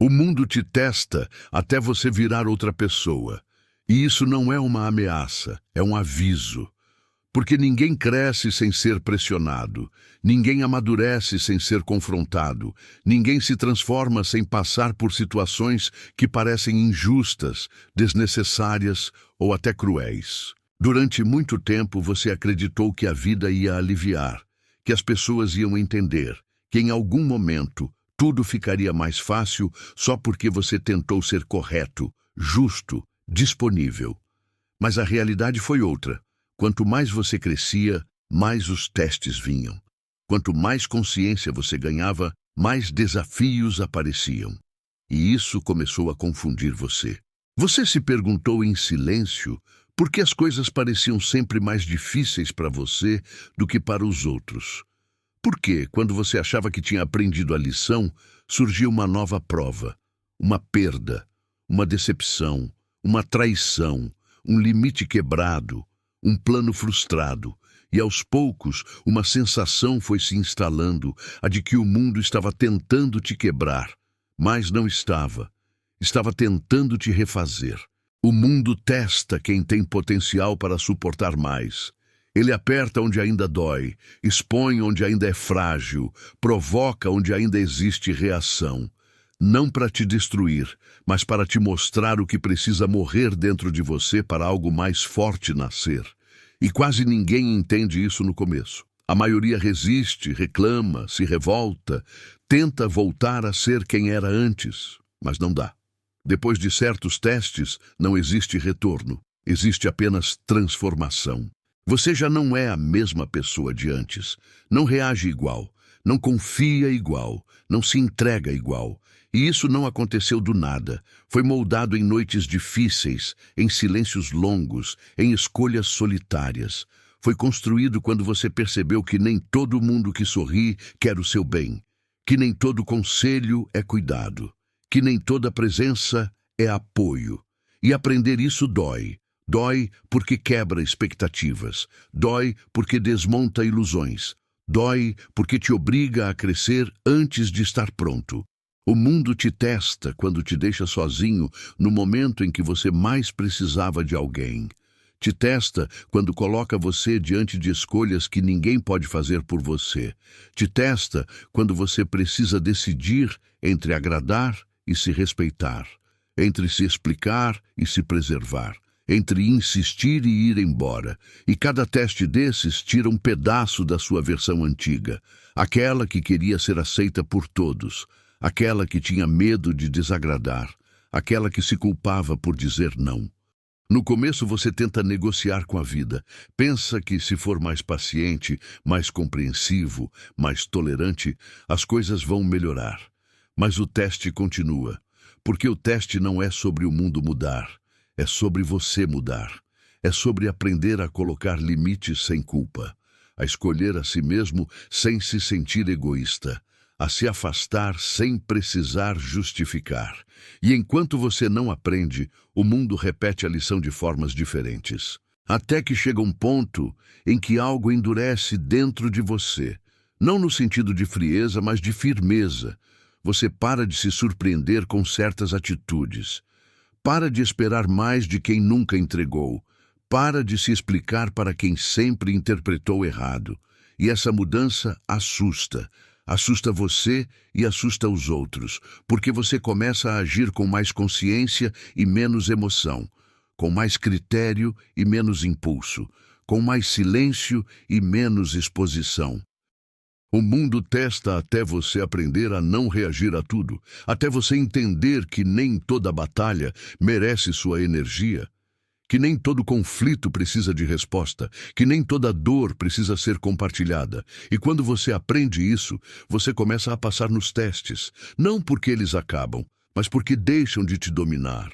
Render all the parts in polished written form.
O mundo te testa até você virar outra pessoa. E isso não é uma ameaça, é um aviso. Porque ninguém cresce sem ser pressionado, ninguém amadurece sem ser confrontado, ninguém se transforma sem passar por situações que parecem injustas, desnecessárias ou até cruéis. Durante muito tempo você acreditou que a vida ia aliviar, que as pessoas iam entender, que em algum momento tudo ficaria mais fácil só porque você tentou ser correto, justo, disponível. Mas a realidade foi outra. Quanto mais você crescia, mais os testes vinham. Quanto mais consciência você ganhava, mais desafios apareciam. E isso começou a confundir você. Você se perguntou em silêncio por que as coisas pareciam sempre mais difíceis para você do que para os outros. Por que, quando você achava que tinha aprendido a lição, surgia uma nova prova, uma perda, uma decepção, uma traição, um limite quebrado, um plano frustrado, e aos poucos uma sensação foi se instalando, a de que o mundo estava tentando te quebrar, mas não estava. Estava tentando te refazer. O mundo testa quem tem potencial para suportar mais. Ele aperta onde ainda dói, expõe onde ainda é frágil, provoca onde ainda existe reação. Não para te destruir, mas para te mostrar o que precisa morrer dentro de você para algo mais forte nascer. E quase ninguém entende isso no começo. A maioria resiste, reclama, se revolta, tenta voltar a ser quem era antes, mas não dá. Depois de certos testes, não existe retorno, existe apenas transformação. Você já não é a mesma pessoa de antes, não reage igual, não confia igual, não se entrega igual. E isso não aconteceu do nada. Foi moldado em noites difíceis, em silêncios longos, em escolhas solitárias. Foi construído quando você percebeu que nem todo mundo que sorri quer o seu bem, que nem todo conselho é cuidado, que nem toda presença é apoio. E aprender isso dói. Dói porque quebra expectativas. Dói porque desmonta ilusões. Dói porque te obriga a crescer antes de estar pronto. O mundo te testa quando te deixa sozinho no momento em que você mais precisava de alguém. Te testa quando coloca você diante de escolhas que ninguém pode fazer por você. Te testa quando você precisa decidir entre agradar e se respeitar, entre se explicar e se preservar, entre insistir e ir embora. E cada teste desses tira um pedaço da sua versão antiga, aquela que queria ser aceita por todos, aquela que tinha medo de desagradar, aquela que se culpava por dizer não. No começo você tenta negociar com a vida. Pensa que se for mais paciente, mais compreensivo, mais tolerante, as coisas vão melhorar. Mas o teste continua, porque o teste não é sobre o mundo mudar, é sobre você mudar. É sobre aprender a colocar limites sem culpa, a escolher a si mesmo sem se sentir egoísta, a se afastar sem precisar justificar. E enquanto você não aprende, o mundo repete a lição de formas diferentes. Até que chega um ponto em que algo endurece dentro de você. Não no sentido de frieza, mas de firmeza. Você para de se surpreender com certas atitudes. Para de esperar mais de quem nunca entregou. Para de se explicar para quem sempre interpretou errado. E essa mudança assusta. Assusta você e assusta os outros, porque você começa a agir com mais consciência e menos emoção, com mais critério e menos impulso, com mais silêncio e menos exposição. O mundo testa até você aprender a não reagir a tudo, até você entender que nem toda batalha merece sua energia, que nem todo conflito precisa de resposta, que nem toda dor precisa ser compartilhada. E quando você aprende isso, você começa a passar nos testes, não porque eles acabam, mas porque deixam de te dominar.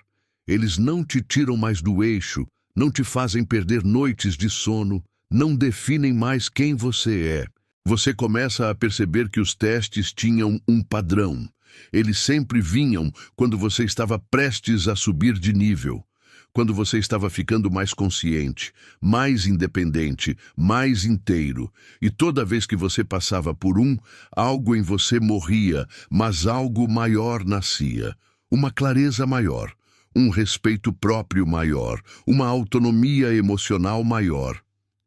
Eles não te tiram mais do eixo, não te fazem perder noites de sono, não definem mais quem você é. Você começa a perceber que os testes tinham um padrão. Eles sempre vinham quando você estava prestes a subir de nível. quando você estava ficando mais consciente, mais independente, mais inteiro. E toda vez que você passava por algo em você morria, mas algo maior nascia. Uma clareza maior, um respeito próprio maior, uma autonomia emocional maior.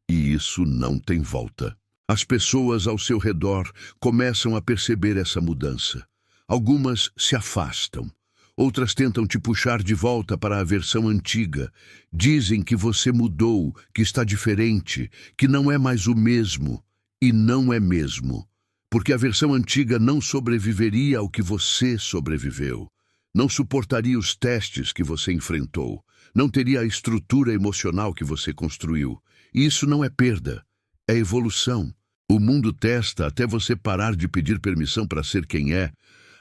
E isso não tem volta. As pessoas ao seu redor começam a perceber essa mudança. Algumas se afastam. Outras tentam te puxar de volta para a versão antiga. Dizem que você mudou, que está diferente, que não é mais o mesmo. E não é mesmo. Porque a versão antiga não sobreviveria ao que você sobreviveu. Não suportaria os testes que você enfrentou. Não teria a estrutura emocional que você construiu. E isso não é perda, é evolução. O mundo testa até você parar de pedir permissão para ser quem é,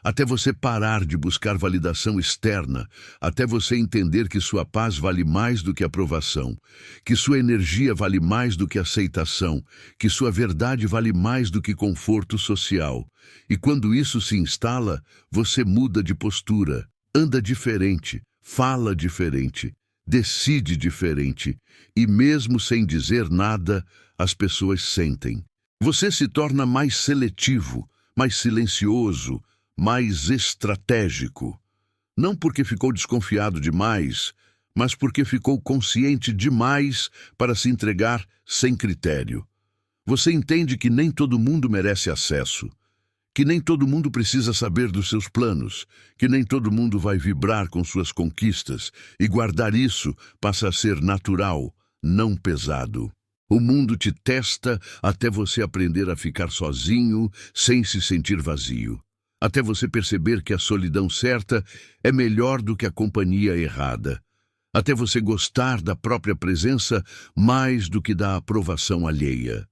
até você parar de buscar validação externa, até você entender que sua paz vale mais do que aprovação, que sua energia vale mais do que aceitação, que sua verdade vale mais do que conforto social. E quando isso se instala, você muda de postura, anda diferente, fala diferente, decide diferente, e mesmo sem dizer nada, as pessoas sentem. Você se torna mais seletivo, mais silencioso, mais estratégico. Não porque ficou desconfiado demais, mas porque ficou consciente demais para se entregar sem critério. Você entende que nem todo mundo merece acesso, que nem todo mundo precisa saber dos seus planos, que nem todo mundo vai vibrar com suas conquistas, e guardar isso passa a ser natural, não pesado. O mundo te testa até você aprender a ficar sozinho, sem se sentir vazio. Até você perceber que a solidão certa é melhor do que a companhia errada. Até você gostar da própria presença mais do que da aprovação alheia.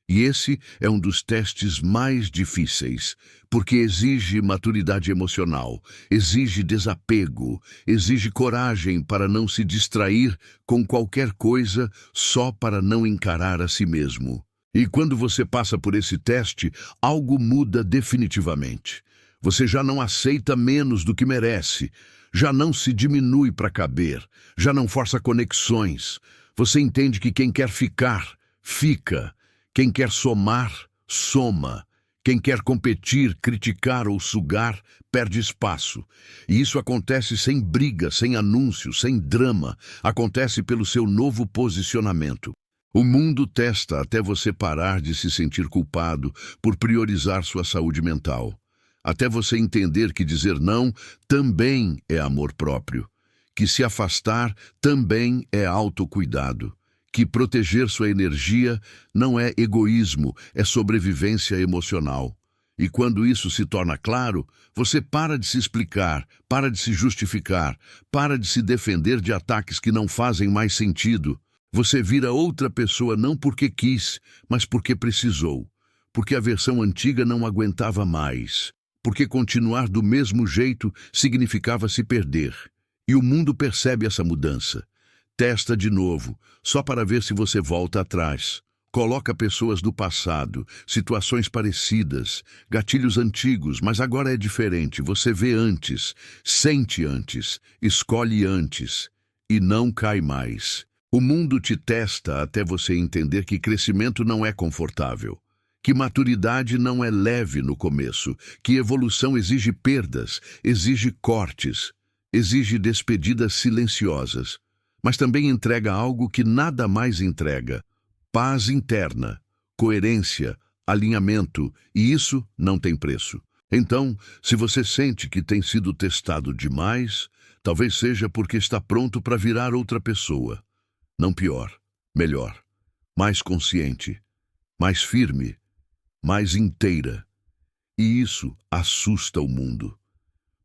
E esse é um dos testes mais difíceis, porque exige maturidade emocional, exige desapego, exige coragem para não se distrair com qualquer coisa só para não encarar a si mesmo. E quando você passa por esse teste, algo muda definitivamente. Você já não aceita menos do que merece, já não se diminui para caber, já não força conexões. Você entende que quem quer ficar, fica. Quem quer somar, soma. Quem quer competir, criticar ou sugar, perde espaço. E isso acontece sem briga, sem anúncio, sem drama. Acontece pelo seu novo posicionamento. O mundo testa até você parar de se sentir culpado por priorizar sua saúde mental. Até você entender que dizer não também é amor próprio. Que se afastar também é autocuidado. Que proteger sua energia não é egoísmo, é sobrevivência emocional. E quando isso se torna claro, você para de se explicar, para de se justificar, para de se defender de ataques que não fazem mais sentido. Você vira outra pessoa não porque quis, mas porque precisou. Porque a versão antiga não aguentava mais. Porque continuar do mesmo jeito significava se perder. E o mundo percebe essa mudança. Testa de novo, só para ver se você volta atrás. Coloca pessoas do passado, situações parecidas, gatilhos antigos, mas agora é diferente. Você vê antes, sente antes, escolhe antes e não cai mais. O mundo te testa até você entender que crescimento não é confortável, que maturidade não é leve no começo, que evolução exige perdas, exige cortes, exige despedidas silenciosas. Mas também entrega algo que nada mais entrega: paz interna, coerência, alinhamento, e isso não tem preço. Então, se você sente que tem sido testado demais, talvez seja porque está pronto para virar outra pessoa. Não pior, melhor, mais consciente, mais firme, mais inteira. E isso assusta o mundo,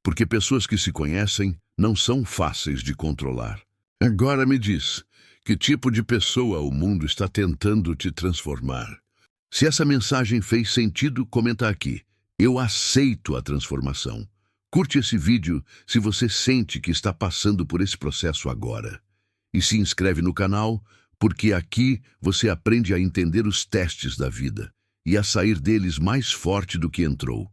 porque pessoas que se conhecem não são fáceis de controlar. Agora me diz, que tipo de pessoa o mundo está tentando te transformar? Se essa mensagem fez sentido, comenta aqui. Eu aceito a transformação. Curte esse vídeo se você sente que está passando por esse processo agora. E se inscreve no canal, porque aqui você aprende a entender os testes da vida e a sair deles mais forte do que entrou.